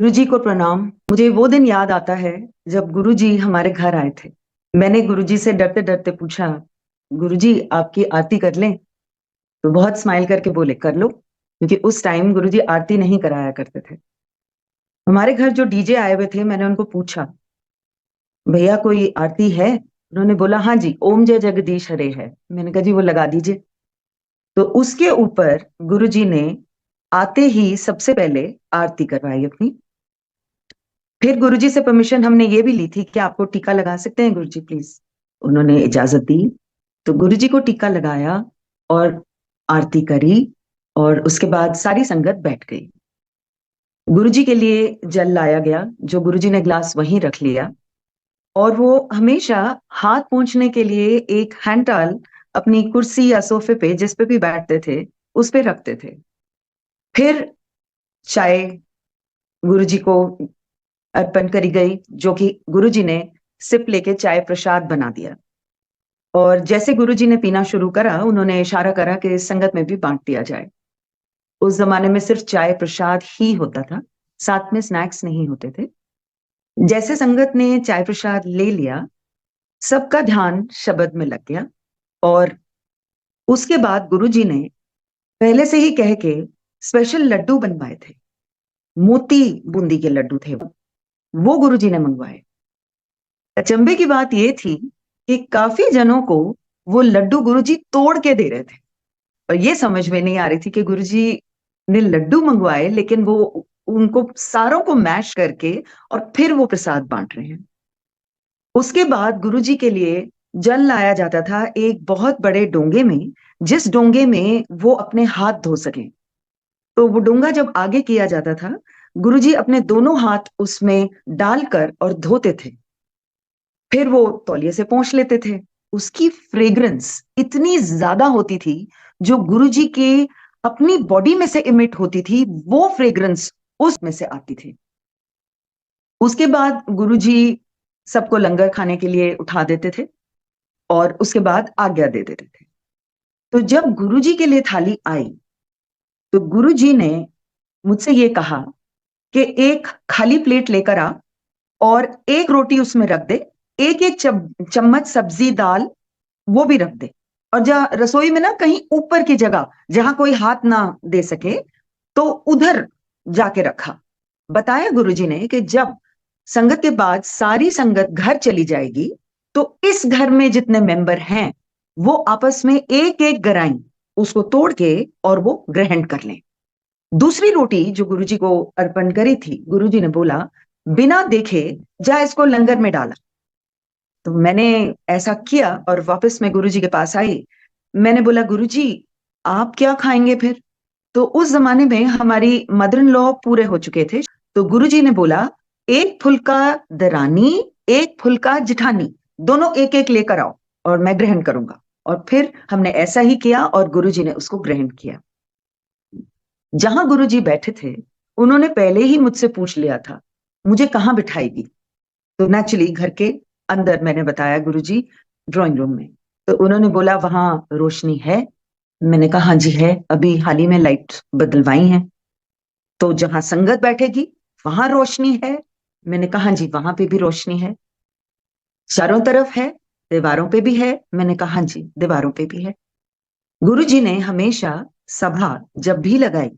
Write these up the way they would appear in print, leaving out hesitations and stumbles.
गुरुजी को प्रणाम। मुझे वो दिन याद आता है जब गुरुजी हमारे घर आए थे। मैंने गुरुजी से डरते डरते पूछा, गुरुजी आपकी आरती कर लें? तो बहुत स्माइल करके बोले, कर लो, क्योंकि उस टाइम गुरुजी आरती नहीं कराया करते थे। हमारे घर जो डीजे आए हुए थे, मैंने उनको पूछा, भैया कोई आरती है? उन्होंने बोला, हाँ जी, ओम जय जगदीश हरे है। मैंने कहा जी वो लगा दीजिए। तो उसके ऊपर गुरुजी ने आते ही सबसे पहले आरती करवाई अपनी। फिर गुरुजी से परमिशन हमने ये भी ली थी कि आपको टीका लगा सकते हैं गुरुजी प्लीज। उन्होंने इजाजत दी। तो गुरुजी को टीका लगाया और आरती करी। और उसके बाद सारी संगत बैठ गई। गुरुजी के लिए जल लाया गया, जो गुरुजी ने ग्लास वहीं रख लिया। और वो हमेशा हाथ पोंछने के लिए एक हैंड टॉवल अपनी कुर्सी या सोफे पे जिस पे भी बैठते थे उस पे रखते थे। फिर चाय गुरुजी को अर्पण करी गई, जो कि गुरुजी ने सिप लेके चाय प्रसाद बना दिया। और जैसे गुरुजी ने पीना शुरू करा, उन्होंने इशारा करा कि संगत में भी बांट दिया जाए। उस जमाने में सिर्फ चाय प्रसाद ही होता था, साथ में स्नैक्स नहीं होते थे। जैसे संगत ने चाय प्रसाद ले लिया, सबका ध्यान शब्द में लग गया। और उसके बाद गुरुजी ने पहले से ही कह के स्पेशल लड्डू बनवाए थे। मोती बूंदी के लड्डू थे वो गुरुजी ने मंगवाए। अचंभे की बात यह थी कि काफी जनों को वो लड्डू गुरुजी तोड़ के दे रहे थे। और ये समझ में नहीं आ रही थी कि गुरुजी ने लड्डू मंगवाए, लेकिन वो उनको सारों को मैश करके और फिर वो प्रसाद बांट रहे हैं। उसके बाद गुरुजी के लिए जल लाया जाता था एक बहुत बड़े डोंगे में, जिस डोंगे में वो अपने हाथ धो सके। तो वो डोंगा जब आगे किया जाता था, गुरुजी अपने दोनों हाथ उसमें डालकर और धोते थे। फिर वो तौलिए से पोंछ लेते थे। उसकी फ्रेग्रेंस इतनी ज्यादा होती थी, जो गुरुजी के अपनी बॉडी में से इमिट होती थी, वो फ्रेग्रेंस उसमें से आती थी। उसके बाद गुरुजी सबको लंगर खाने के लिए उठा देते थे और उसके बाद आज्ञा दे देते थे। तो जब गुरुजी के लिए थाली आई, तो गुरुजी ने मुझसे ये कहा कि एक खाली प्लेट लेकर आ और एक रोटी उसमें रख दे, एक एक चम्मच सब्जी दाल वो भी रख दे। और जहाँ रसोई में ना कहीं ऊपर की जगह जहां कोई हाथ ना दे सके, तो उधर जाके रखा। बताया गुरुजी ने कि जब संगत के बाद सारी संगत घर चली जाएगी, तो इस घर में जितने मेंबर हैं वो आपस में एक एक गराई उसको तोड़ के और वो ग्रहण कर लें। दूसरी रोटी जो गुरुजी को अर्पण करी थी, गुरुजी ने बोला, बिना देखे जा इसको लंगर में डाला। तो मैंने ऐसा किया और वापस मैं गुरुजी के पास आई। मैंने बोला, गुरुजी आप क्या खाएंगे फिर? तो उस जमाने में हमारी मदर इन लॉ पूरे हो चुके थे। तो गुरुजी ने बोला, एक फुल्का दरानी, एक फुल्का जिठानी, दोनों एक एक लेकर आओ और मैं ग्रहण करूंगा। और फिर हमने ऐसा ही किया और गुरुजी ने उसको ग्रहण किया। जहां गुरुजी बैठे थे, उन्होंने पहले ही मुझसे पूछ लिया था मुझे कहाँ बिठाएगी। तो नेचुरली घर के अंदर मैंने बताया, गुरुजी ड्राइंग रूम में। तो उन्होंने बोला, वहां रोशनी है? मैंने कहा, हाँ जी है, अभी हाल ही में लाइट बदलवाई है। तो जहां संगत बैठेगी वहां रोशनी है? मैंने कहा, हाँ जी, वहां पे भी रोशनी है। चारों तरफ है? दीवारों पे भी है? मैंने कहा, हाँ जी, दीवारों पे भी है। गुरुजी ने हमेशा सभा जब भी लगाई,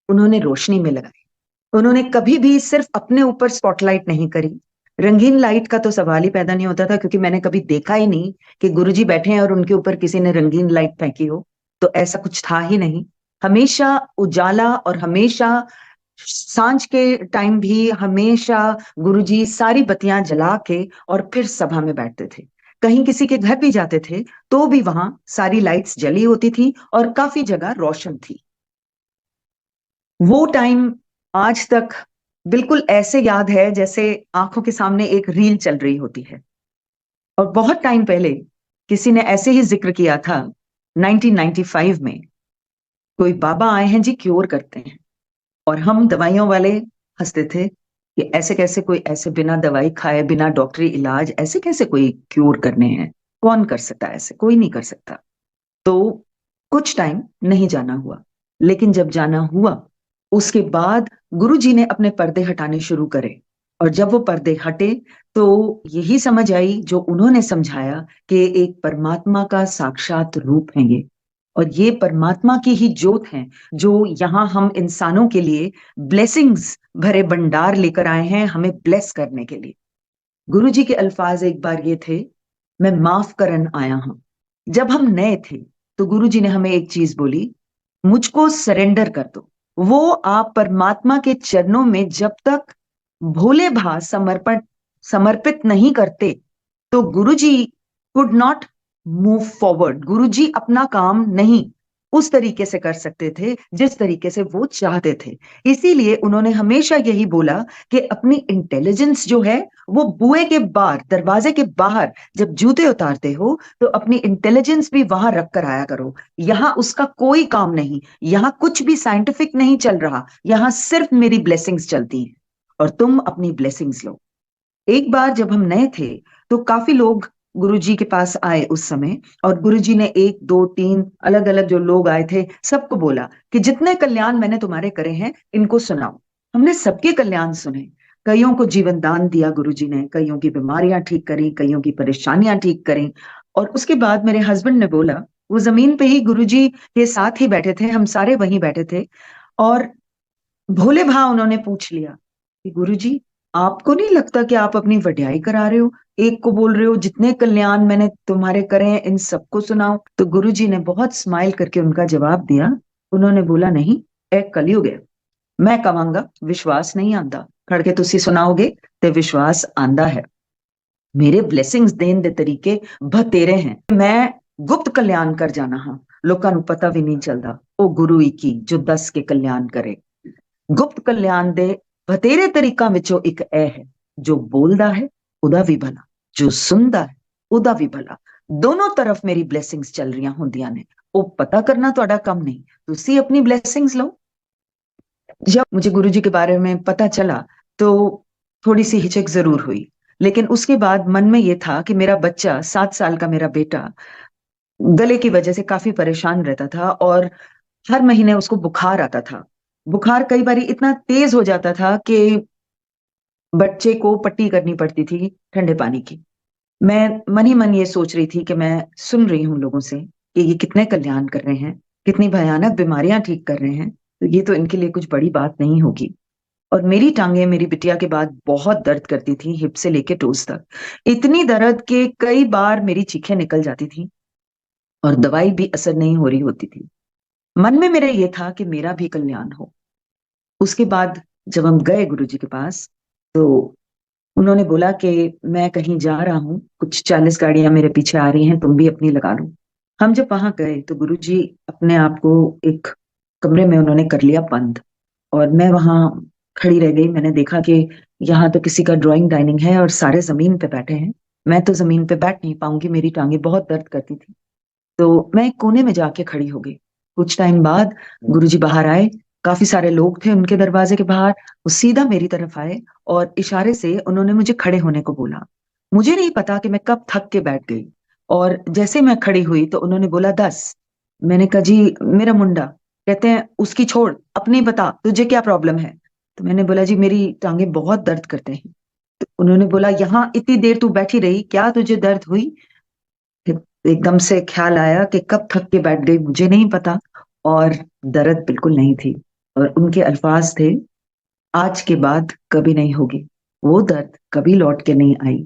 उन्होंने रोशनी में लगाई। उन्होंने कभी भी सिर्फ अपने ऊपर स्पॉटलाइट नहीं करी। रंगीन लाइट का तो सवाल ही पैदा नहीं होता था, क्योंकि मैंने कभी देखा ही नहीं कि गुरुजी बैठे हैं और उनके ऊपर किसी ने रंगीन लाइट फेंकी हो। तो ऐसा कुछ था ही नहीं। हमेशा उजाला, और हमेशा सांझ के टाइम भी हमेशा गुरुजी सारी बत्तियां जला के और फिर सभा में बैठते थे। कहीं किसी के घर भी जाते थे तो भी वहां सारी लाइट्स जली होती थी और काफी जगह रोशन थी। वो टाइम आज तक बिल्कुल ऐसे याद है जैसे आंखों के सामने एक रील चल रही होती है। और बहुत टाइम पहले किसी ने ऐसे ही जिक्र किया था, 1995 में, कोई बाबा आए हैं जी, क्योर करते हैं। और हम दवाइयों वाले हंसते थे कि ऐसे कैसे कोई, ऐसे बिना दवाई खाए बिना डॉक्टरी इलाज ऐसे कैसे कोई क्योर करने हैं? कौन कर सकता है? ऐसे कोई नहीं कर सकता। तो कुछ टाइम नहीं जाना हुआ, लेकिन जब जाना हुआ उसके बाद गुरुजी ने अपने पर्दे हटाने शुरू करे, और जब वो पर्दे हटे तो यही समझ आई जो उन्होंने समझाया कि एक परमात्मा का साक्षात रूप है ये, और ये परमात्मा की ही जोत है जो यहाँ हम इंसानों के लिए ब्लेसिंग्स भरे भंडार लेकर आए हैं, हमें ब्लेस करने के लिए। गुरुजी के अल्फाज एक बार ये थे, मैं माफ करन आया हूं। जब हम नए थे तो गुरुजी ने हमें एक चीज बोली, मुझको सरेंडर कर दो। वो आप परमात्मा के चरणों में जब तक भोले भाव समर्पण समर्पित नहीं करते तो गुरुजी कुड नॉट मूव फॉरवर्ड। गुरुजी अपना काम नहीं उस तरीके से कर सकते थे जिस तरीके से वो चाहते थे। इसीलिए उन्होंने हमेशा यही बोला कि अपनी इंटेलिजेंस जो है वो बुए के बाहर, दरवाजे के बाहर जब जूते उतारते हो तो अपनी इंटेलिजेंस भी वहां रख कर आया करो। यहां उसका कोई काम नहीं, यहां कुछ भी साइंटिफिक नहीं चल रहा, यहां सिर्फ मेरी ब्लेसिंग्स चलती हैं और तुम अपनी ब्लेसिंग्स लो। एक बार जब हम नए थे तो काफी लोग गुरुजी के पास आए उस समय, और गुरुजी ने एक दो तीन अलग अलग जो लोग आए थे सबको बोला कि जितने कल्याण मैंने तुम्हारे करे हैं इनको सुनाओ। हमने सबके कल्याण सुने, कईयों को जीवन दान दिया गुरुजी ने, कईयों की बीमारियां ठीक करी, कईयों की परेशानियां ठीक करी। और उसके बाद मेरे हस्बैंड ने बोला, वो जमीन पे ही गुरुजी के साथ ही बैठे थे, हम सारे वहीं बैठे थे, और भोले भाव उन्होंने पूछ लिया कि गुरुजी आपको नहीं लगता कि आप अपनी वड्याई करा रहे हो? एक को बोल रहे हो जितने कल्याण मैंने तुम्हारे करे हैं इन सबको सुनाओ। तो गुरुजी ने बहुत स्माइल करके उनका जवाब दिया। उन्होंने बोला, नहीं, एक कलयुग है, मैं कवांगा विश्वास नहीं आंदा, खड़के तुसी सुनाओगे ते विश्वास आंदा है। मेरे ब्लेसिंग्स देन दे तरीके बतेरे हैं, मैं गुप्त कल्याण कर जाना हाँ, लोकां नूं पता भी नहीं चलदा। ओ गुरु ही की जो दस के कल्याण करे। ਗੁਪਤ ਕਲਿਆਣ ਦੇ ਬਥੇਰੇ ਤਰੀਕਾਂ ਵਿੱਚੋਂ ਇੱਕ ਇਹ ਹੈ, ਜੋ ਬੋਲਦਾ ਹੈ ਉਹਦਾ ਵੀ ਭਲਾ, ਜੋ ਸੁਣਦਾ ਹੈ ਉਹਦਾ ਵੀ ਭਲਾ। दोनों तरफ मेरी ब्लेसिंग्स चल रही होंदियां ने, वो पता करना ਤੁਹਾਡਾ ਕੰਮ नहीं, तुसी अपनी ब्लेसिंग्स लो। जब मुझे गुरुजी के बारे में पता चला तो थोड़ी सी हिचक जरूर हुई, लेकिन उसके बाद मन में ये था कि मेरा बच्चा, 7 साल का मेरा बेटा, गले की वजह से काफी परेशान रहता था और हर महीने उसको बुखार आता था। बुखार कई बार इतना तेज हो जाता था कि बच्चे को पट्टी करनी पड़ती थी ठंडे पानी की। मैं मन ही मन ये सोच रही थी कि मैं सुन रही हूँ लोगों से कि ये कितने कल्याण कर रहे हैं, कितनी भयानक बीमारियां ठीक कर रहे हैं, तो ये तो इनके लिए कुछ बड़ी बात नहीं होगी। और मेरी टांगे मेरी बिटिया के बाद बहुत दर्द करती थी, हिप से लेके टोस तक। इतनी दर्द के कई बार मेरी चीखें निकल जाती थी और दवाई भी असर नहीं हो रही होती थी। मन में मेरा ये था कि मेरा भी कल्याण हो। उसके बाद जब हम गए गुरुजी के पास तो उन्होंने बोला कि मैं कहीं जा रहा हूँ, कुछ 40 गाड़ियां मेरे पीछे आ रही हैं, तुम भी अपनी लगा लो। हम जब वहां गए तो गुरुजी अपने आप को एक कमरे में उन्होंने कर लिया बंद, और मैं वहां खड़ी रह गई। मैंने देखा कि यहाँ तो किसी का ड्राइंग डाइनिंग है और सारे जमीन पे बैठे हैं, मैं तो जमीन पे बैठ नहीं पाऊंगी, मेरी टांगे बहुत दर्द करती थी। तो मैं एक कोने में जाके खड़ी हो गई। कुछ टाइम बाद गुरुजी बाहर आए, काफी सारे लोग थे उनके दरवाजे के बाहर। वो सीधा मेरी तरफ आए और इशारे से उन्होंने मुझे खड़े होने को बोला। मुझे नहीं पता कि मैं कब थक के बैठ गई, और जैसे मैं खड़ी हुई तो उन्होंने बोला 10। मैंने कहा जी मेरा मुंडा। कहते हैं उसकी छोड़, अपनी बता तुझे क्या प्रॉब्लम है। तो मैंने बोला जी मेरी टांगे बहुत दर्द करते हैं। तो उन्होंने बोला यहाँ इतनी देर तू बैठी रही, क्या तुझे दर्द हुई? फिर एकदम से ख्याल आया कि कब थक के बैठ गई मुझे नहीं पता, और दर्द बिल्कुल नहीं थी। और उनके अल्फाज थे, आज के बाद कभी नहीं होगी, वो दर्द कभी लौट के नहीं आई।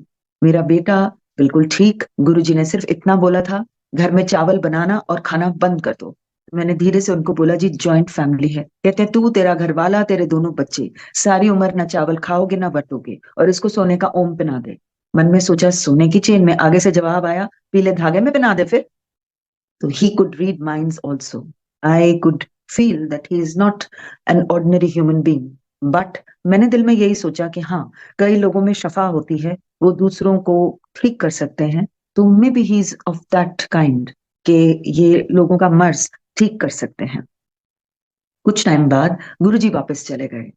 मेरा बेटा बिल्कुल ठीक। गुरुजी ने सिर्फ इतना बोला था, घर में चावल बनाना और खाना बंद कर दो। मैंने धीरे से उनको बोला जी जॉइंट फैमिली है। कहते हैं तू, तेरा घर वाला, तेरे दोनों बच्चे, सारी उम्र ना चावल खाओगे ना बटोगे, और इसको सोने का ओम पहना दे। मन में सोचा सोने की चेन में, आगे से जवाब आया पीले धागे में पहना दे फिर। तो he could read minds also. I could feel that he is not an ordinary human being. But मैंने दिल में यही सोचा कि हाँ, कई लोगों में शफा होती है, वो दूसरों को ठीक कर सकते हैं, तो may be he is of that kind कि ये लोगों का मर्ज ठीक कर सकते हैं। कुछ टाइम बाद गुरुजी वापस चले गए।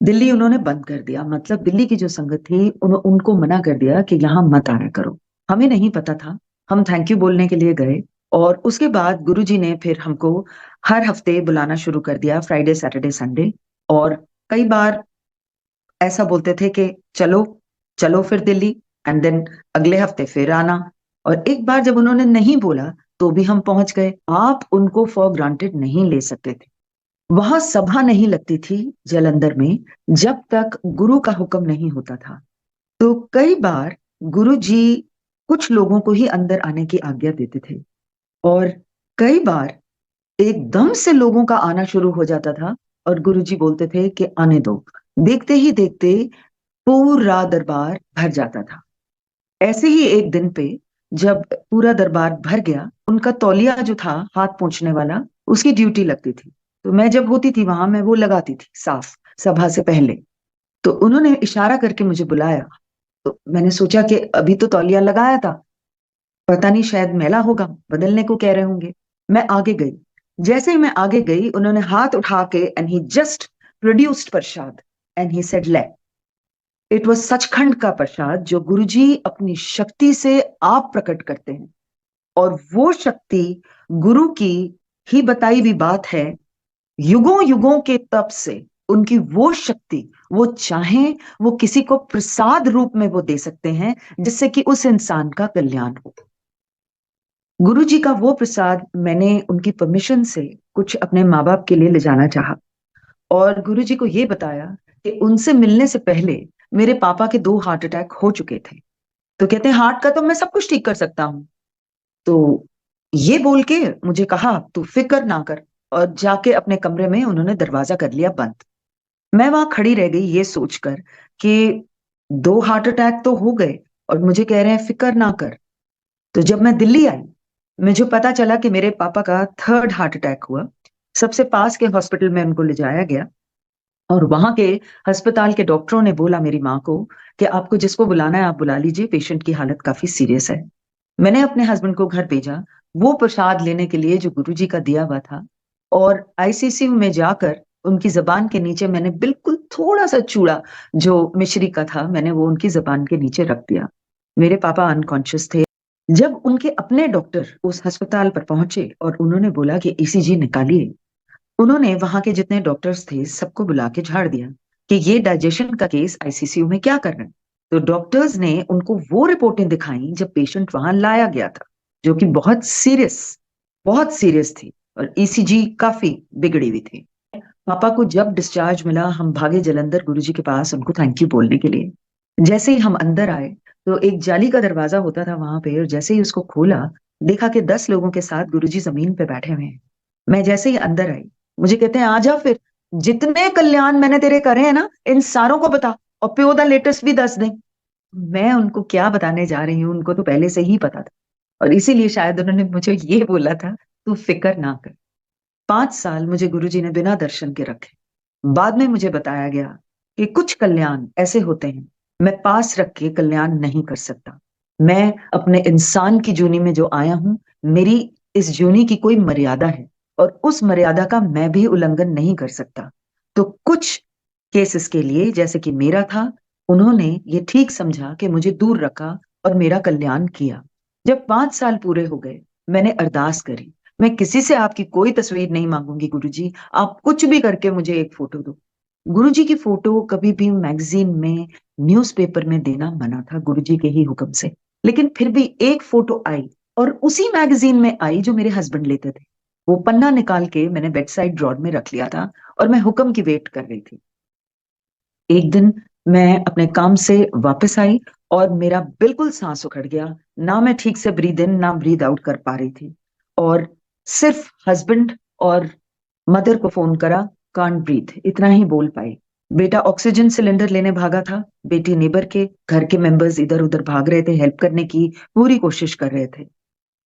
दिल्ली उन्होंने बंद कर दिया, मतलब दिल्ली की जो संगत थी उनको मना कर दिया कि यहाँ मत आया करो। हमें नहीं पता था, हम थैंक यू बोलने के लिए गए और उसके बाद गुरुजी ने फिर हमको हर हफ्ते बुलाना शुरू कर दिया, फ्राइडे सैटरडे संडे। और कई बार ऐसा बोलते थे कि चलो चलो फिर दिल्ली, एंड देन अगले हफ्ते फिर आना। और एक बार जब उन्होंने नहीं बोला तो भी हम पहुंच गए। आप उनको फॉर ग्रांटेड नहीं ले सकते थे। वहां सभा नहीं लगती थी जालंधर में जब तक गुरु का हुक्म नहीं होता था। तो कई बार गुरु जी कुछ लोगों को ही अंदर आने की आज्ञा देते थे, और कई बार एकदम से लोगों का आना शुरू हो जाता था और गुरुजी बोलते थे कि आने दो। देखते ही देखते पूरा दरबार भर जाता था। ऐसे ही एक दिन पे जब पूरा दरबार भर गया, उनका तौलिया जो था हाथ पोंछने वाला, उसकी ड्यूटी लगती थी। तो मैं जब होती थी वहां, मैं वो लगाती थी साफ सभा से पहले। तो उन्होंने इशारा करके मुझे बुलाया। तो मैंने सोचा कि अभी तो तौलिया लगाया था, पता नहीं शायद मैला होगा, बदलने को कह रहे होंगे। मैं आगे गई। जैसे ही मैं आगे गई, उन्होंने हाथ उठा के and he just produced Prasad and he said ले। इट वाज सचखंड का प्रसाद जो गुरुजी अपनी शक्ति से आप प्रकट करते हैं। और वो शक्ति गुरु की ही बताई हुई बात है। युगों युगों के तप से उनकी वो शक्ति, वो चाहें वो किसी को प्रसाद रूप में वो दे सकते हैं, जिससे कि उस इंसान का कल्याण हो। गुरु जी का वो प्रसाद मैंने उनकी परमिशन से कुछ अपने माँ बाप के लिए ले जाना चाहा। और गुरु जी को ये बताया कि उनसे मिलने से पहले मेरे पापा के 2 हार्ट अटैक हो चुके थे। तो कहते हैं हार्ट का तो मैं सब कुछ ठीक कर सकता हूँ। तो ये बोल के मुझे कहा तू फिक्र ना कर, और जाके अपने कमरे में उन्होंने दरवाजा कर लिया बंद। मैं वहां खड़ी रह गई ये सोचकर कि 2 हार्ट अटैक तो हो गए और मुझे कह रहे हैं फिक्र ना कर। तो जब मैं दिल्ली आई, मुझे पता चला कि मेरे पापा का 3rd हार्ट अटैक हुआ। सबसे पास के हॉस्पिटल में उनको ले जाया गया, और वहां के अस्पताल के डॉक्टरों ने बोला मेरी माँ को कि आपको जिसको बुलाना है आप बुला लीजिए, पेशेंट की हालत काफी सीरियस है। मैंने अपने हस्बैंड को घर भेजा वो प्रसाद लेने के लिए जो गुरुजी का दिया हुआ था। और आईसीसीयू में जाकर उनकी जबान के नीचे मैंने बिल्कुल थोड़ा सा चूड़ा जो मिश्री का था, मैंने वो उनकी जबान के नीचे रख दिया। मेरे पापा अनकॉन्शियस थे। जब उनके अपने डॉक्टर उस अस्पताल पर पहुंचे और उन्होंने बोला कि ईसीजी निकालिए, उन्होंने वहां के जितने डॉक्टर्स थे सबको बुला के झाड़ दिया कि ये डाइजेशन का केस आईसीसीयू में क्या कर रहे हैं। तो डॉक्टर्स ने उनको वो रिपोर्टें दिखाई जब पेशेंट वहां लाया गया था, जो कि बहुत सीरियस थी, और ईसीजी काफी बिगड़ी हुई थी। पापा को जब डिस्चार्ज मिला, हम भागे जलंधर गुरुजी के पास उनको थैंक यू बोलने के लिए। जैसे ही हम अंदर आए तो एक जाली का दरवाजा होता था वहां पे, और जैसे ही उसको खोला, देखा कि 10 लोगों के साथ गुरुजी जमीन पे बैठे हुए हैं। मैं जैसे ही अंदर आई, मुझे कहते हैं आ जा फिर, जितने कल्याण मैंने तेरे करे हैं ना इन सारों को बता, और प्यो दा लेटेस्ट भी दस दे। मैं उनको क्या बताने जा रही हूँ, उनको तो पहले से ही पता था। और इसीलिए शायद उन्होंने मुझे ये बोला था तू फिक्र ना कर। 5 साल मुझे गुरुजी ने बिना दर्शन के रखे। बाद में मुझे बताया गया कि कुछ कल्याण ऐसे होते हैं मैं पास रख के कल्याण नहीं कर सकता। मैं अपने इंसान की जूनी में जो आया हूं, मेरी इस जूनी की कोई मर्यादा है, और उस मर्यादा का मैं भी उल्लंघन नहीं कर सकता। तो कुछ केसेस के लिए, जैसे कि मेरा था, उन्होंने ये ठीक समझा कि मुझे दूर रखा और मेरा कल्याण किया। जब 5 साल पूरे हो गए, मैंने अरदास करी, मैं किसी से आपकी कोई तस्वीर नहीं मांगूंगी गुरुजी, आप कुछ भी करके मुझे एक फोटो दो। गुरुजी की फोटो कभी भी मैगजीन में, न्यूज़पेपर में देना मना था गुरुजी के ही हुक्म से। लेकिन फिर भी एक फोटो आई, और उसी मैगजीन में आई जो मेरे हस्बैंड लेते थे। वो पन्ना निकाल के मैंने बेड साइड ड्रॉर में रख लिया था, और मैं हुक्म की वेट कर रही थी। एक दिन मैं अपने काम से वापस आई, और मेरा बिल्कुल सांस उखड़ गया। ना मैं ठीक से ब्रीद इन ना ब्रीद आउट कर पा रही थी। और सिर्फ हस्बैंड और मदर को फोन करा, कांट ब्रीथ, इतना ही बोल पाई। बेटा ऑक्सीजन सिलेंडर लेने भागा था, बेटी नेबर के घर के मेंबर्स इधर उधर भाग रहे थे, हेल्प करने की पूरी कोशिश कर रहे थे।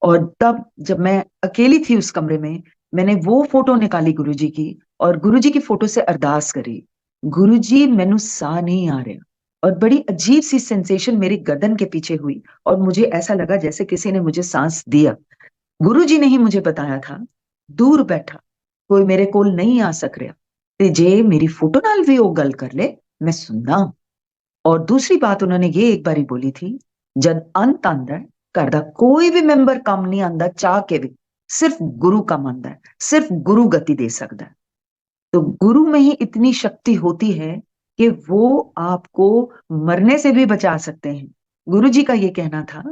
और तब जब मैं अकेली थी उस कमरे में, मैंने वो फोटो निकाली गुरुजी की, और गुरुजी की फोटो से अरदास करी, गुरुजी मैनू सा नहीं आ रहा। और बड़ी अजीब सी सेंसेशन मेरी गर्दन के पीछे हुई, और मुझे ऐसा लगा जैसे किसी ने मुझे सांस दिया। गुरुजी ने ही मुझे बताया था, दूर बैठा कोई मेरे कोल नहीं आ सक रहा, ते जे मेरी फोटो नाल भी वो गल कर ले, मैं सुनना। और दूसरी बात उन्होंने ये एक बारी बोली थी, जब अंत आंदा है करदा, कोई भी मैंबर कम नहीं आंदा चाह के भी, सिर्फ गुरु कम आंदा है, सिर्फ गुरु गति दे सकता है। तो गुरु में ही इतनी शक्ति होती है कि वो आपको मरने से भी बचा सकते हैं। गुरु जी का ये कहना था,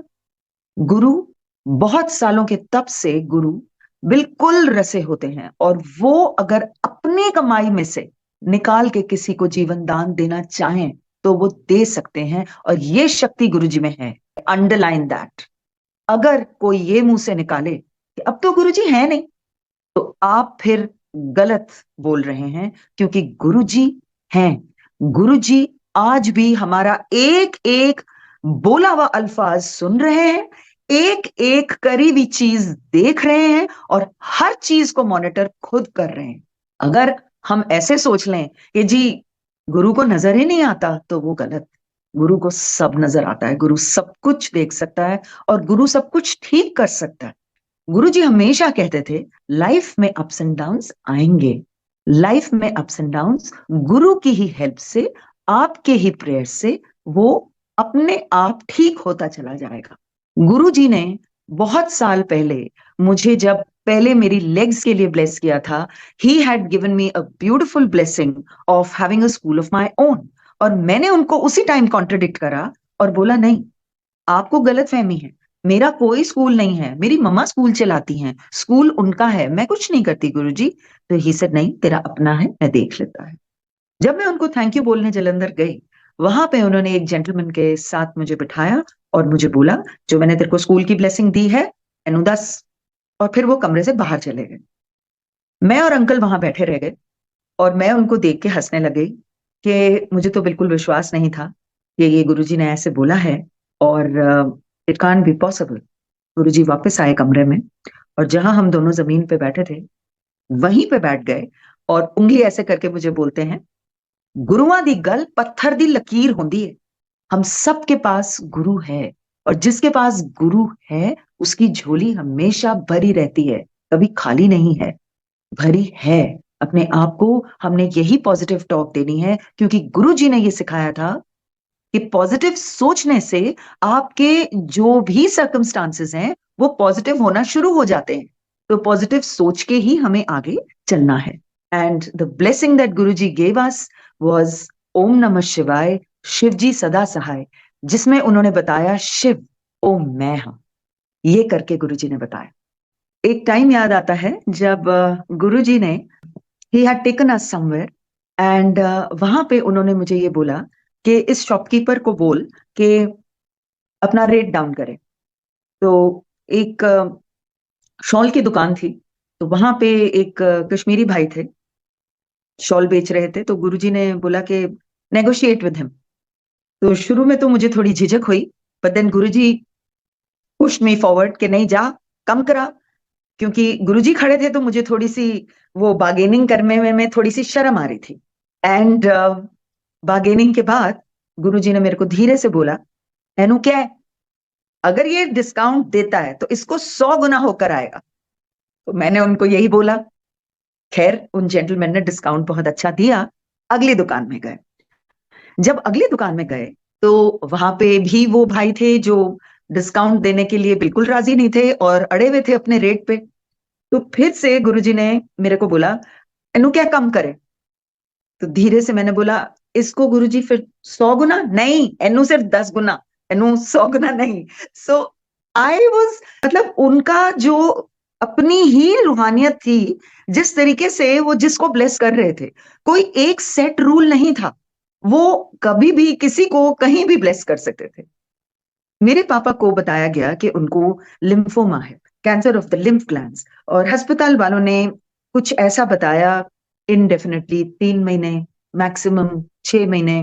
गुरु बहुत सालों के तप से गुरु बिल्कुल रसे होते हैं, और वो अगर अपनी कमाई में से निकाल के किसी को जीवन दान देना चाहें तो वो दे सकते हैं, और ये शक्ति गुरु जी में है। Underline that. अगर कोई ये मुंह से निकाले कि अब तो गुरु जी है नहीं, तो आप फिर गलत बोल रहे हैं, क्योंकि गुरुजी हैं। गुरुजी आज भी हमारा एक एक बोला हुआ अल्फाज सुन रहे हैं, एक एक करी हुई चीज देख रहे हैं, और हर चीज को मॉनिटर खुद कर रहे हैं। अगर हम ऐसे सोच लें कि जी गुरु को नजर ही नहीं आता, तो वो गलत। गुरु को सब नजर आता है, गुरु सब कुछ देख सकता है, और गुरु सब कुछ ठीक कर सकता है। गुरुजी हमेशा कहते थे, लाइफ में अप्स एंड डाउन्स आएंगे, लाइफ में अप्स एंड डाउन्स गुरु की ही हेल्प से, आपके ही प्रेयर से वो अपने आप ठीक होता चला जाएगा। गुरुजी ने बहुत साल पहले मुझे जब पहले मेरी लेग्स के लिए ब्लेस किया था, he had given me a beautiful blessing of having a school of my own, और मैंने उनको उसी टाइम कॉन्ट्रडिक्ट करा और बोला, नहीं, आपको गलत फहमी है, मेरा कोई स्कूल नहीं है, मेरी मम्मा स्कूल चलाती हैं, स्कूल उनका है, मैं कुछ नहीं करती गुरुजी। तो ही सेड, नहीं, तेरा अपना है, मैं देख लेता है। जब मैं उनको थैंक यू बोलने जलंधर गई, वहां पे उन्होंने एक जेंटलमैन के साथ मुझे बिठाया और मुझे बोला, जो मैंने तेरे को स्कूल की ब्लेसिंग दी है, एनु दस। और फिर वो कमरे से बाहर चले गए। मैं और अंकल वहां बैठे रह गए, और मैं उनको देख के हंसने लगी कि मुझे तो बिल्कुल विश्वास नहीं था कि ये गुरुजी ने ऐसे बोला है, और इट कांट बी पॉसिबल। गुरुजी वापस आए कमरे में, और जहां हम दोनों जमीन पे बैठे थे वहीं पे बैठ गए, और उंगली ऐसे करके मुझे बोलते हैं, गुरुआं दी गल पत्थर दी लकीर होंदी है। हम सबके पास गुरु है, और जिसके पास गुरु है उसकी झोली हमेशा भरी रहती है, कभी खाली नहीं है, भरी है। अपने आप को हमने यही पॉजिटिव टॉक देनी है, क्योंकि गुरु जी ने ये सिखाया था कि पॉजिटिव सोचने से आपके जो भी सर्कमस्टांसेस हैं वो पॉजिटिव होना शुरू हो जाते हैं। तो पॉजिटिव सोच के ही हमें आगे चलना है। And the blessing that Guru ji gave us was ओम नमः शिवाय, शिव जी सदा सहाय, जिसमें उन्होंने बताया, शिव ओम मैं हूं, ये करके गुरु जी ने बताया। एक टाइम याद आता है जब गुरु जी ने, he had taken us somewhere, and वहां पे उन्होंने मुझे ये बोला कि इस शॉपकीपर को बोल कि अपना रेट डाउन करे। तो एक शॉल की दुकान थी, तो वहां पे एक कश्मीरी भाई थे, शॉल बेच रहे थे। तो गुरुजी ने बोला कि नेगोशिएट विद हिम। तो शुरू में तो मुझे थोड़ी झिझक हुई, but then Guruji push me forward कि नहीं, जा, कम करा। क्योंकि गुरुजी खड़े थे तो मुझे थोड़ी सी वो बार्गेनिंग करने में थोड़ी सी शर्म आ रही थी। एंड बार्गेनिंग के बाद गुरुजी ने मेरे को धीरे से बोला, एनु क्या है, अगर ये डिस्काउंट देता है तो इसको 100 गुना होकर आएगा। तो मैंने उनको यही बोला। खैर, उन जेंटलमैन ने डिस्काउंट बहुत अच्छा दिया। अगली दुकान में गए। जब अगली दुकान में गए तो वहां पे भी वो भाई थे जो डिस्काउंट देने के लिए बिल्कुल राजी नहीं थे और अड़े हुए थे अपने रेट पे। तो फिर से गुरुजी ने मेरे को बोला, एनु क्या कम करे। तो धीरे से मैंने बोला, इसको गुरुजी फिर 100 गुना नहीं, एनु सिर्फ 10 गुना, एनु 100 गुना नहीं। सो आई वाज, मतलब उनका जो अपनी ही रूहानियत थी, जिस तरीके से वो जिसको ब्लेस कर रहे थे, कोई एक सेट रूल नहीं था। वो कभी भी किसी को कहीं भी ब्लेस कर सकते थे। मेरे पापा को बताया गया कि उनको लिम्फोमा है, cancer of the lymph glands, और अस्पताल वालों ने कुछ ऐसा बताया, इनडेफिनेटली 3 महीने, मैक्सिमम 6 महीने।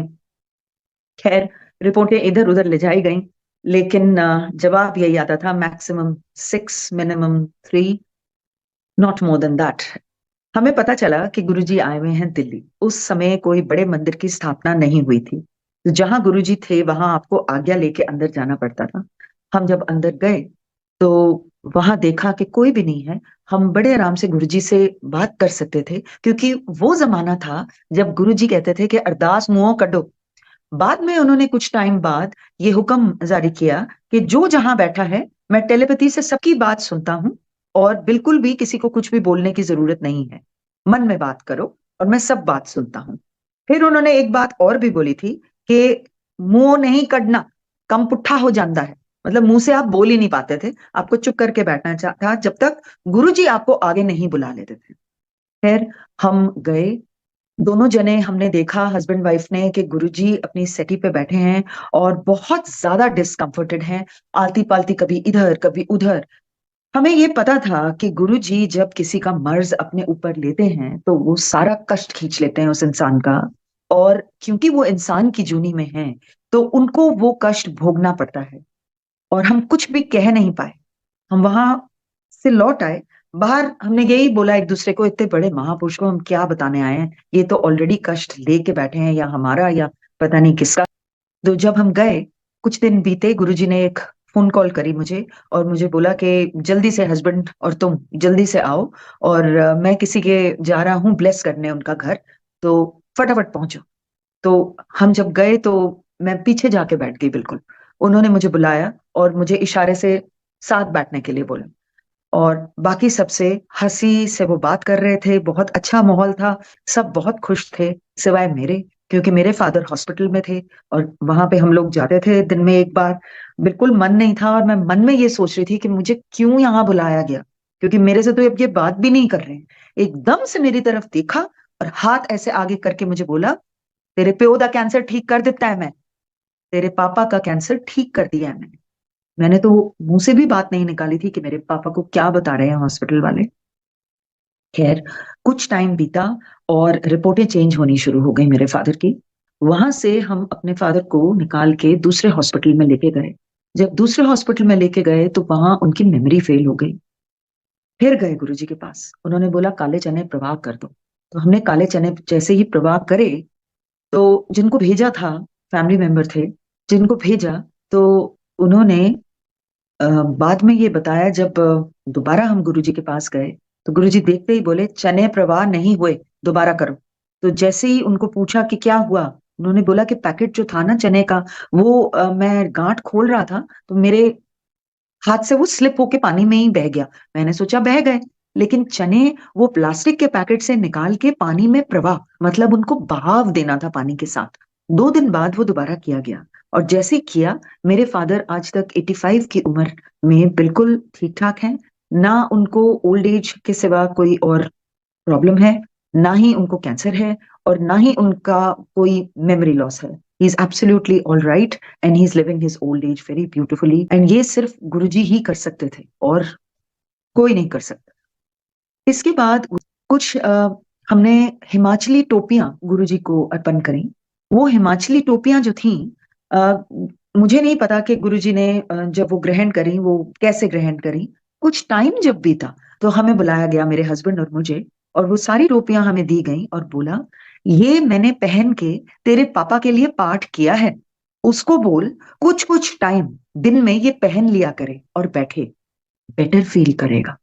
खैर, रिपोर्टें इधर उधर ले जाई गई, लेकिन जवाब यही आता था, maximum 6, minimum 3, not more than that. हमें पता चला कि गुरुजी आए हुए हैं दिल्ली। उस समय कोई बड़े मंदिर की स्थापना नहीं हुई थी, तो जहां गुरुजी थे वहां आपको आज्ञा लेके अंदर जाना पड़ता था। हम जब अंदर गए तो वहां देखा कि कोई भी नहीं है। हम बड़े आराम से गुरुजी से बात कर सकते थे, क्योंकि वो जमाना था जब गुरुजी कहते थे कि अरदास मुंहों कड्डो। बाद में उन्होंने कुछ टाइम बाद ये हुक्म जारी किया कि जो जहां बैठा है, मैं टेलीपैथी से सबकी बात सुनता हूं और बिल्कुल भी किसी को कुछ भी बोलने की जरूरत नहीं है, मन में बात करो और मैं सब बात सुनता हूं। फिर उन्होंने एक बात और भी बोली थी कि मुंह नहीं कढ़ना, कम पुट्ठा हो जाता है। मतलब मुंह से आप बोल ही नहीं पाते थे, आपको चुप करके बैठना था जब तक गुरुजी आपको आगे नहीं बुला लेते थे। फिर हम गए, दोनों जने हमने देखा, हस्बैंड वाइफ ने, कि गुरुजी अपनी सेटी पे बैठे हैं और बहुत ज्यादा डिस्कम्फर्टेड हैं, आलती पालती कभी इधर कभी उधर। हमें ये पता था कि गुरुजी जब किसी का मर्ज अपने ऊपर लेते हैं तो वो सारा कष्ट खींच लेते हैं उस इंसान का, और क्योंकि वो इंसान की जूनी में है तो उनको वो कष्ट भोगना पड़ता है। और हम कुछ भी कह नहीं पाए, हम वहां से लौट आए। बाहर हमने यही बोला एक दूसरे को, इतने बड़े महापुरुष को हम क्या बताने आए हैं, ये तो ऑलरेडी कष्ट लेके बैठे हैं, या हमारा या पता नहीं किसका। तो जब हम गए, कुछ दिन बीते, गुरुजी ने एक फोन कॉल करी मुझे और मुझे बोला कि जल्दी से हस्बैंड और तुम जल्दी से आओ, और मैं किसी के जा रहा हूँ ब्लेस करने उनका घर, तो फटाफट पहुंचो। तो हम जब गए तो मैं पीछे जाके बैठ गई बिल्कुल। उन्होंने मुझे बुलाया और मुझे इशारे से साथ बैठने के लिए बोला, और बाकी सबसे हंसी से वो बात कर रहे थे, बहुत अच्छा माहौल था, सब बहुत खुश थे सिवाय मेरे, क्योंकि मेरे फादर हॉस्पिटल में थे और वहां पे हम लोग जाते थे दिन में एक बार। बिल्कुल मन नहीं था, और मैं मन में ये सोच रही थी कि मुझे क्यों यहाँ बुलाया गया, क्योंकि मेरे से तो अब ये बात भी नहीं कर रहे हैं। एकदम से मेरी तरफ देखा और हाथ ऐसे आगे करके मुझे बोला, तेरे प्यो का कैंसर ठीक कर देता है मैं, तेरे पापा का कैंसर ठीक कर दिया है मैंने। मैंने तो मुंह से भी बात नहीं निकाली थी कि मेरे पापा को क्या बता रहे हैं हॉस्पिटल वाले। खैर, कुछ टाइम बीता और रिपोर्टें चेंज होनी शुरू हो गई मेरे फादर की। वहां से हम अपने फादर को निकाल के दूसरे हॉस्पिटल में लेके गए। जब दूसरे हॉस्पिटल में लेके गए तो वहां उनकी मेमोरी फेल हो गई। फिर गए गुरुजी के पास, उन्होंने बोला काले चने प्रवाह कर दो। तो हमने काले चने जैसे ही प्रवाह करे, तो जिनको भेजा था, फैमिली मेंबर थे जिनको भेजा, तो उन्होंने बाद में ये बताया, जब दोबारा हम गुरुजी के पास गए तो गुरुजी देखते ही बोले, चने प्रवाह नहीं हुए, दोबारा करो। तो जैसे ही उनको पूछा कि क्या हुआ, उन्होंने बोला कि पैकेट जो था ना चने का, वो मैं गांठ खोल रहा था तो मेरे हाथ से वो स्लिप होके पानी में ही बह गया। मैंने सोचा बह गए, लेकिन चने वो प्लास्टिक के पैकेट से निकाल के पानी में प्रवाह, मतलब उनको बहाव देना था पानी के साथ। 2 दिन बाद वो दोबारा किया गया, और जैसे ही किया, मेरे फादर आज तक 85 की उम्र में बिल्कुल ठीक ठाक हैं। ना उनको ओल्ड एज के सिवा कोई और प्रॉब्लम है, ना ही उनको कैंसर है, और ना ही उनका कोई मेमोरी लॉस है। He is absolutely all right and he is living his old age very beautifully, and ये सिर्फ गुरुजी ही कर सकते थे और कोई नहीं कर सकता। इसके बाद कुछ हमने हिमाचली टोपियां गुरुजी को अर्पण करी। वो हिमाचली टोपियां जो थी, अ, मुझे नहीं पता कि गुरुजी ने जब वो ग्रहण करी वो कैसे ग्रहण करी। कुछ टाइम जब बीता तो हमें बुलाया गया, मेरे हस्बैंड और मुझे, और वो सारी टोपियां हमें दी गई और बोला, ये मैंने पहन के तेरे पापा के लिए पाठ किया है, उसको बोल कुछ कुछ टाइम दिन में ये पहन लिया करे और बैठे, बेटर फील करेगा,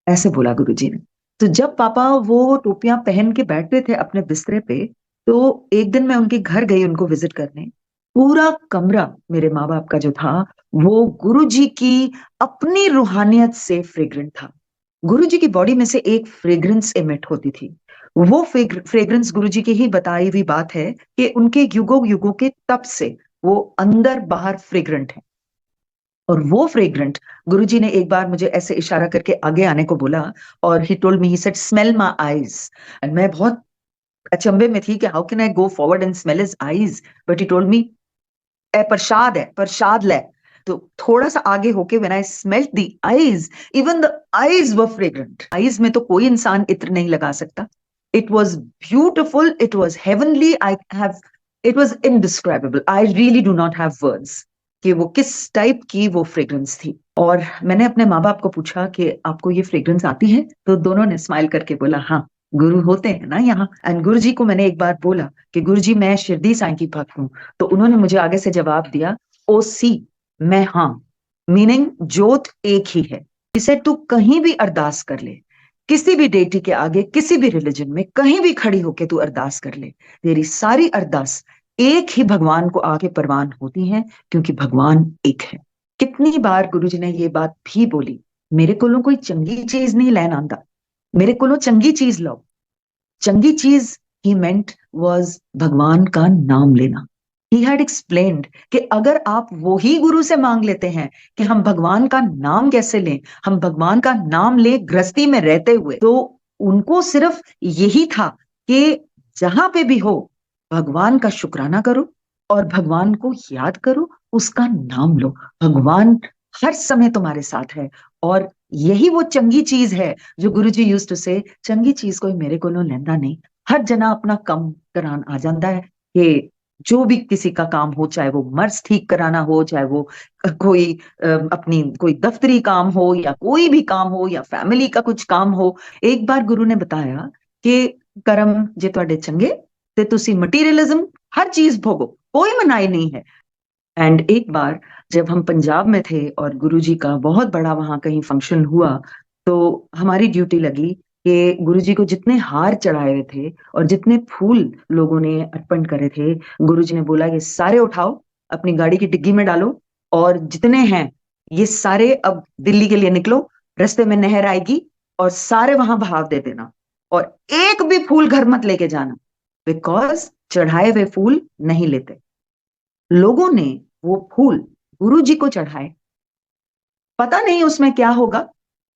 ऐसे बोला गुरुजी ने। तो जब पापा वो टोपियां पहन के बैठते थे अपने बिस्तरे पे, तो एक दिन मैं उनके घर गई उनको विजिट करने। पूरा कमरा मेरे माँ बाप का जो था, वो गुरुजी की अपनी रूहानियत से फ्रेग्रेंट था। गुरुजी की बॉडी में से एक फ्रेग्रेंस एमिट होती थी। वो फ्रेग्रेंस गुरुजी की ही बताई हुई बात है कि उनके युगों युगों के तप से वो अंदर बाहर फ्रेग्रेंट है। और वो फ्रेग्रेंट, गुरुजी ने एक बार मुझे ऐसे इशारा करके आगे आने को बोला, और ही told me, he said smell my eyes. And मैं बहुत अचंभे में थी कि how can I go forward and smell his eyes, but he told me, a prasad है, प्रसाद ले। तो थोड़ा सा आगे होके when I smelt the eyes, even the eyes were fragrant. Eyes में तो कोई इंसान इत्र नहीं लगा सकता। It was beautiful, it was heavenly, I have, it was indescribable, I really do not have words कि वो किस टाइप की वो फ्रेग्रेंस थी। और मैंने अपने माँ बाप को पूछा कि आपको ये फ्रेग्रेंस आती है, तो दोनों ने स्माइल करके बोला हाँ, गुरु होते हैं ना यहाँ। एंड गुरु जी को मैंने एक बार बोला कि गुरु जी मैं शिरडी साईं की भक्त हूँ, तो उन्होंने मुझे आगे से जवाब दिया, ओ सी, मैं हाँ, मीनिंग जोत एक ही है। इसे तू कहीं भी अरदास कर ले, किसी भी डेटी के आगे, किसी भी रिलीजन में कहीं भी खड़ी होके तू अरदास कर ले, तेरी सारी अरदास एक ही भगवान को आके परवान होती हैं, क्योंकि भगवान एक है। कितनी बार गुरुजी ने ये बात भी बोली, मेरे कोलों कोई चंगी चीज नहीं लैन आंदा, मेरे कोलों चंगी चीज लो। चंगी चीज ही मेंट वाज भगवान का नाम लेना। ही हैड एक्सप्लेन्ड कि अगर आप वो ही गुरु से मांग लेते हैं कि हम भगवान का नाम कैसे लें, हम भगवान का नाम ले गृहस्थी में रहते हुए, तो उनको सिर्फ यही था कि जहां पे भी हो भगवान का शुक्राना करो और भगवान को याद करो, उसका नाम लो। भगवान हर समय तुम्हारे साथ है, और यही वो चंगी चीज है जो गुरु जी यूज्ड टू से, चंगी चीज कोई मेरे कोलों लेंदा नहीं। हर जना अपना कम करान आ जाता है कि जो भी किसी का काम हो, चाहे वो मर्ज ठीक कराना हो, चाहे वो कोई अपनी कोई दफ्तरी काम हो, या कोई भी काम हो, या फैमिली का कुछ काम हो। एक बार गुरु ने बताया कि कर्म जे तुहाडे चंगे ते तुसी मटीरियलिज्म हर चीज भोगो, कोई मनाही नहीं है। एंड एक बार जब हम पंजाब में थे और गुरुजी का बहुत बड़ा वहां कहीं फंक्शन हुआ, तो हमारी ड्यूटी लगी कि गुरुजी को जितने हार चढ़ाए हुए थे और जितने फूल लोगों ने अर्पण करे थे, गुरुजी ने बोला ये सारे उठाओ, अपनी गाड़ी की डिग्गी में डालो, और जितने हैं ये सारे अब दिल्ली के लिए निकलो, रास्ते में नहर आएगी और सारे वहां बहाव दे देना, और एक भी फूल घर मत लेके जाना, बिकॉज चढ़ाए हुए फूल नहीं लेते। लोगों ने वो फूल गुरु जी को चढ़ाए, पता नहीं उसमें क्या होगा,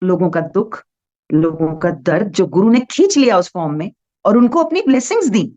लोगों का दुख, लोगों का दर्द जो गुरु ने खींच लिया उस फॉर्म में, और उनको अपनी ब्लेसिंग्स दी।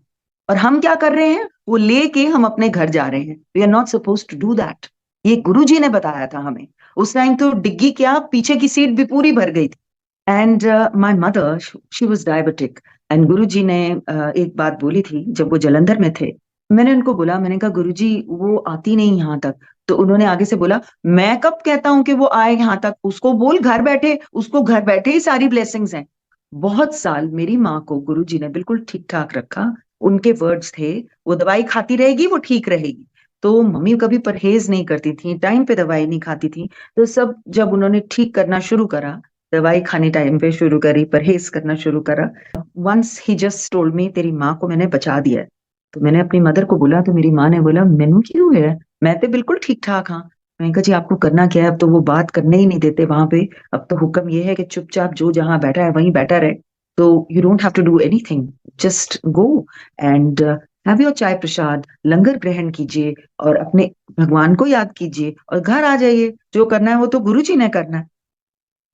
और हम क्या कर रहे हैं, वो लेके हम अपने घर जा रहे हैं। We are not suppose to do that. ये गुरु जी ने बताया था हमें। उस टाइम तो डिग्गी क्या, पीछे की सीट भी पूरी भर गई थी। And my mother she was diabetic, and गुरु जी ने एक बात बोली थी जब वो जलंधर में थे। मैंने उनको बोला, मैंने कहा गुरु जी वो आती नहीं यहाँ तक। तो उन्होंने आगे से बोला, मैं कब कहता हूं कि वो आए यहाँ तक, उसको बोल घर बैठे, उसको घर बैठे ही सारी ब्लेसिंग्स हैं। बहुत साल मेरी माँ को गुरु जी ने बिल्कुल ठीक ठाक रखा। उनके वर्ड्स थे, वो दवाई खाती रहेगी वो ठीक रहेगी। तो मम्मी कभी परहेज नहीं करती थी, टाइम पे दवाई नहीं खाती थी। तो सब जब उन्होंने ठीक करना शुरू करा, दवाई खाने टाइम पे शुरू करी, परहेज करना शुरू करा, once he just told me तेरी माँ को मैंने बचा दिया है। तो मैंने अपनी मदर को बोला, तो मेरी माँ ने बोला मैनू क्यों है, मैं तो बिल्कुल ठीक ठाक हाँ। मैंने कहा जी आपको करना क्या है, अब तो वो बात करने ही नहीं देते वहां पे। अब तो हुक्म ये है कि चुपचाप जो जहां बैठा है वहीं बैठा रहे। तो you don't have to do anything, just go and have your chai prasad, लंगर ग्रहण कीजिए और अपने भगवान को याद कीजिए और घर आ जाइए। जो करना है वो तो गुरु जी ने करना है।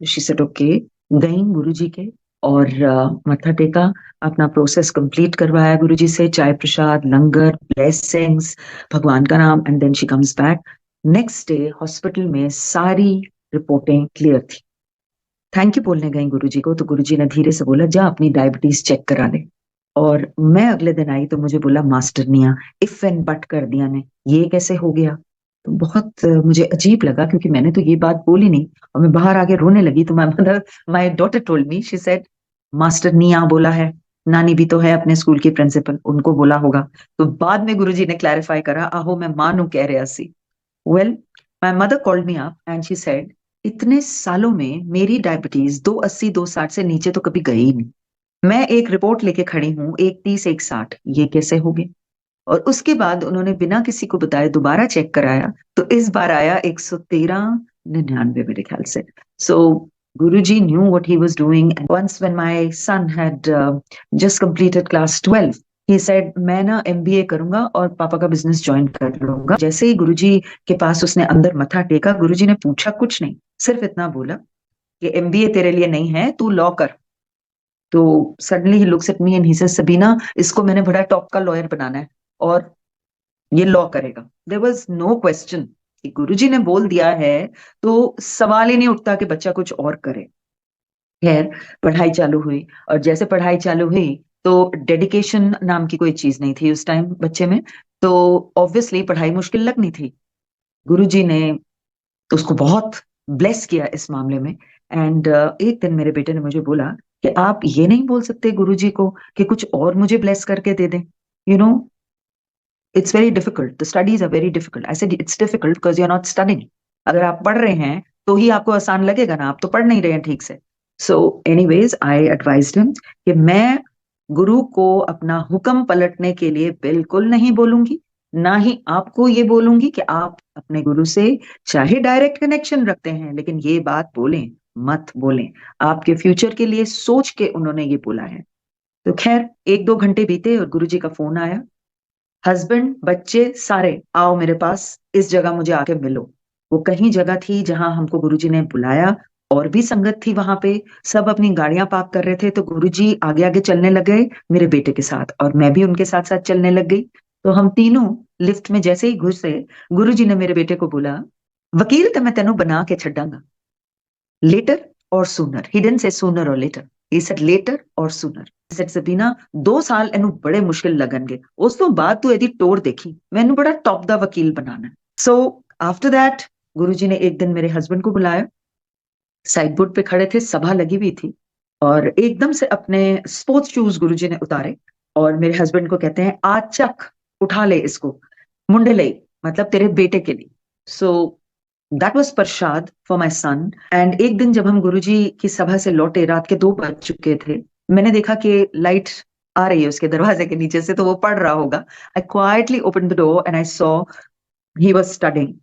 ऋषि से ओके, गई गुरु जी के और मत्था टेका, अपना प्रोसेस कंप्लीट करवाया गुरु जी से, चाय प्रसाद, लंगर, ब्लेसिंग्स, भगवान का नाम, and then she comes back. Next day hospital में सारी रिपोर्टें क्लियर थी। थैंक यू बोलने गई गुरु जी को, तो गुरु जी ने धीरे से बोला जा अपनी डायबिटीज चेक करा ले। और मैं अगले दिन आई तो मुझे बोला मास्टर निया इफ एंड बट कर दिया ने, ये कैसे हो गया। तो बहुत मुझे अजीब लगा, क्योंकि मैंने तो ये बात बोली नहीं। और मैं बाहर आके रोने लगी, तो my daughter told me, she said master निया बोला है, नानी भी तो है अपने स्कूल की प्रिंसिपल, उनको बोला होगा। तो बाद में गुरुजी ने क्लैरिफाई करा, आहो मैं मां नू कह रहा सी। Well, my mother called me up and she said इतने सालों में मेरी डायबिटीज 280 260 से नीचे तो कभी गई ही नहीं। मैं एक रिपोर्ट लेके खड़ी हूँ 130 160, ये कैसे हो गया। और उसके बाद उन्होंने बिना किसी को बताए दोबारा चेक कराया, तो इस बार आया 113 99 मेरे ख्याल से। सो Guruji knew what he was doing. And once when my son had just completed class 12, he said मैं ना MBA करूंगा और पापा का बिजनेस ज्वाइन कर लूंगा। जैसे ही गुरुजी के पास उसने अंदर मथा टेका, गुरुजी ने पूछा कुछ नहीं, सिर्फ इतना बोला कि MBA तेरे लिए नहीं है, तू लॉ कर। तो suddenly he looks at me and he says Sabina, इसको मैंने बड़ा टॉप का लॉयर बनाना है और ये लॉ करेगा। देयर वाज नो क्वेश्चन कि गुरुजी ने बोल दिया है तो सवाल ही नहीं उठता कि बच्चा कुछ और करे। खैर, पढ़ाई चालू हुई, और जैसे पढ़ाई चालू हुई तो डेडिकेशन नाम की कोई चीज नहीं थी उस टाइम बच्चे में। तो ऑब्वियसली पढ़ाई मुश्किल लगनी थी। गुरुजी ने उसको बहुत ब्लेस किया इस मामले में। एंड एक दिन मेरे बेटे ने मुझे बोला कि आप ये नहीं बोल सकते गुरुजी को कि कुछ और मुझे ब्लेस करके दे दें, you know it's very difficult, the studies are very difficult. I said it's difficult because you are not studying. अगर आप पढ़ रहे हैं तो ही आपको आसान लगेगा ना, आप तो पढ़ नहीं रहे हैं ठीक से। So anyways I advised him कि मैं गुरु को अपना हुक्म पलटने के लिए बिल्कुल नहीं बोलूंगी। ना ही आपको ये बोलूंगी कि आप अपने गुरु से चाहे डायरेक्ट कनेक्शन रखते हैं, लेकिन ये बात बोलें मत बोलें। आपके फ्यूचर के लिए सोच के उन्होंने ये बोला है। तो खैर 1-2 घंटे बीते और गुरुजी का फोन आया, हस्बैंड बच्चे सारे आओ मेरे पास, इस जगह मुझे आके मिलो। वो कहीं जगह थी जहां हमको गुरुजी ने बुलाया, और भी संगत थी वहां पे। सब अपनी गाड़ियां पार्क कर रहे थे, तो गुरुजी आगे आगे चलने लग गए मेरे बेटे के साथ, और मैं भी उनके साथ साथ चलने लग गई। तो हम तीनों लिफ्ट में जैसे ही घुसे, गुरुजी ने मेरे बेटे को बोला, वकील तो मैं तेनों बना के छड़ांगा, लेटर और sooner. He didn't say sooner और लेटर, ही सेड लेटर और सूनर। सेड सबीना 2 साल एनू बड़े मुश्किल लगनगे, उस तो बाद तू एदी टोर देखी, मैनू बड़ा टॉप दा वकील बनाना। सो आफ्टर दैट गुरुजी ने एक दिन मेरे हस्बैंड को बुलाया, साइड बोर्ड पे खड़े थे, सभा लगी हुई थी, और एकदम से अपने स्पोर्ट्स शूज गुरुजी ने उतारे और मेरे हस्बैंड को कहते हैं, आज चक, उठा ले इसको, मुंडे ले, मतलब तेरे बेटे के लिए। So that was prasad for my son. And एक दिन जब हम गुरुजी की सभा से लौटे, रात के 2 बज चुके थे, मैंने देखा कि लाइट आ रही है उसके दरवाजे के नीचे से, तो वो पढ़ रहा होगा। I quietly open the door and I saw he was studying.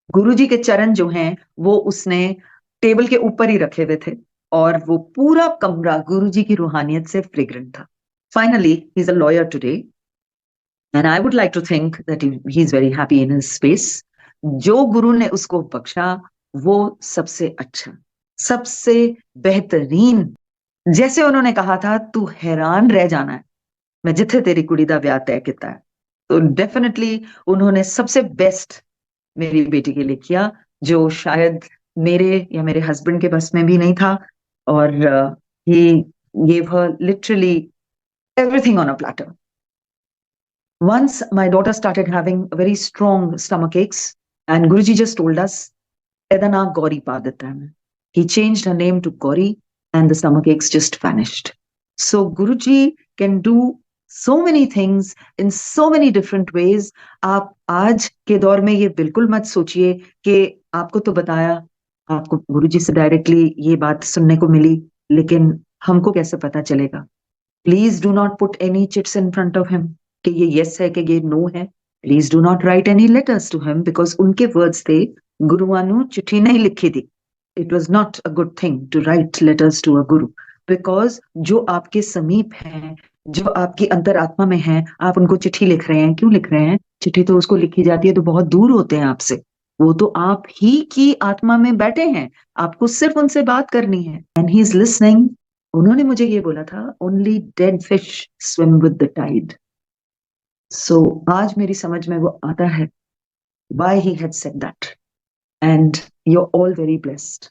Guruji के चरण जो हैं वो उसने टेबल के ऊपर ही रखे हुए थे, और वो पूरा कमरा गुरुजी की रूहानियत से फ्रेग्रेंट था। Finally he is a lawyer today, and I would like to think that he is very happy in his space. जो गुरु ने उसको बख्शा वो सबसे अच्छा, सबसे बेहतरीन। जैसे उन्होंने कहा था, तू हैरान रह जाना है, मैं जिथे तेरी कुड़ी दा ब्याह तय किया है। तो डेफिनेटली उन्होंने सबसे बेस्ट मेरी बेटी के लिए किया, जो शायद मेरे या मेरे हस्बैंड के बस में भी नहीं था। और ही gave her literally everything on a platter. Once my daughter started having very strong stomach aches, and Guruji just told us, Edana Gauri Padatan. He changed her name to Gauri, and the stomach aches just vanished. So Guruji can do so many things in so many different ways. आप आज के दौर में ये बिल्कुल मत सोचिए कि आपको तो बताया, आपको गुरुजी से डायरेक्टली ये बात सुनने को मिली, लेकिन हमको कैसे पता चलेगा। Please do not put any chits in front of him कि ये यस है कि ये नो है। Please do not write any letters to him, because उनके वर्ड्स थे, गुरुआनु चिट्ठी नहीं लिखी थी। It was not a good thing to write letters to a Guru, because जो आपके समीप हैं, जो आपकी अंतरात्मा में है, आप उनको चिट्ठी लिख रहे हैं। क्यों लिख रहे हैं? चिट्ठी तो उसको लिखी जाती है तो बहुत दूर होते हैं आपसे, वो तो आप ही की आत्मा में बैठे हैं, आपको सिर्फ उनसे बात करनी है, एंड ही इज लिसनिंग। उन्होंने मुझे ये बोला था, only dead fish swim with the tide. So आज मेरी समझ में वो आता है, why he had said that, and you're all very blessed.